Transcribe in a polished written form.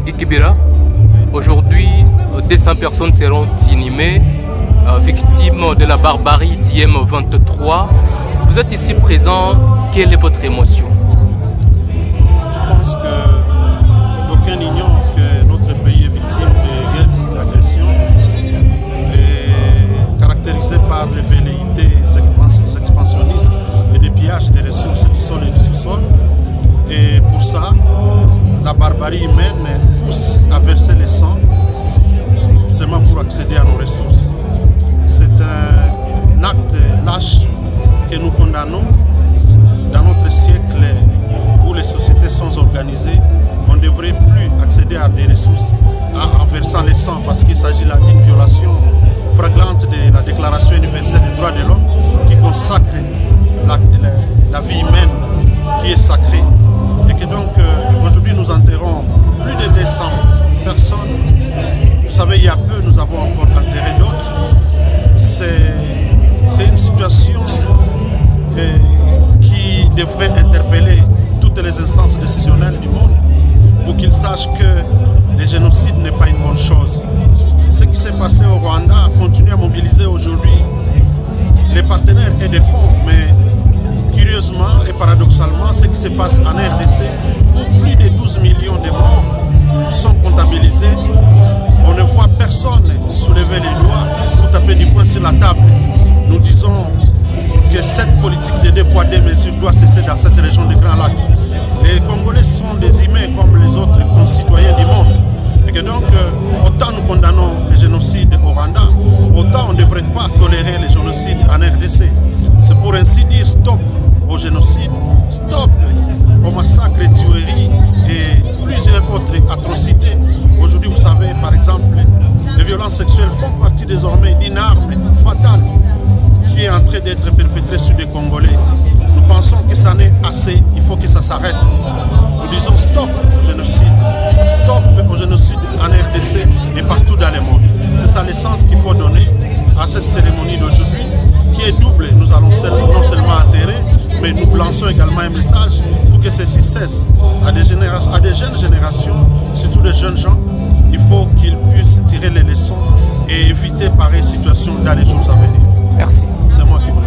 Ikibira. Aujourd'hui, 200 personnes seront inhumées, victimes de la barbarie d'IM23. Vous êtes ici présent, quelle est votre émotion? Je pense que d'aucuns ignorent que notre pays est victime de guerres d'agression et caractérisé par les velléités expansionnistes et des pillages des ressources du sol et du sous-sol. Et pour ça, la barbarie humaine pousse à verser le sang seulement pour accéder à nos ressources. C'est un acte lâche que nous condamnons. Dans notre siècle où les sociétés sont organisées, on ne devrait plus accéder à des ressources en versant le sang, parce qu'il s'agit là d'une violation flagrante de la Déclaration universelle des droits de l'homme qui consacre la vie humaine qui est sacrée. Et que donc aujourd'hui nous enterrons plus de 200 personnes. Vous savez, il y a peu nous avons encore enterré d'autres. C'est une situation qui devrait interpeller toutes les instances décisionnelles du monde pour qu'ils sachent que le génocide n'est pas une bonne chose. Ce qui s'est passé au Rwanda continue à mobiliser aujourd'hui les partenaires et des fonds, mais curieusement et paradoxalement, ce qui se passe en RDC, où plus de 12 millions de morts sont comptabilisés, on ne voit personne soulever les doigts ou taper du poing sur la table. Nous disons que cette politique de deux poids deux mesures doit cesser dans cette région des Grands Lacs. Les Congolais sont des humains comme les autres concitoyens du monde. Et que donc, autant nous condamnons le génocide au Rwanda, autant on ne devrait pas tolérer le génocide en RDC. C'est pour ainsi dire stop au génocide, stop au massacre, tueries et plusieurs autres atrocités. Aujourd'hui, vous savez, par exemple, les violences sexuelles font partie désormais d'une arme fatale qui est en train d'être perpétrée sur des Congolais. Nous pensons que ça n'est assez, il faut que ça s'arrête. Nous disons stop au génocide en RDC et partout dans le monde. C'est ça l'essence qu'il faut donner à cette cérémonie d'aujourd'hui, qui est double. Nous allons non seulement enterrer, mais nous lançons également un message pour que ceci cesse. À des jeunes générations, surtout des jeunes gens, il faut qu'ils puissent tirer les leçons et éviter pareille situation dans les jours à venir. Merci. C'est moi qui vous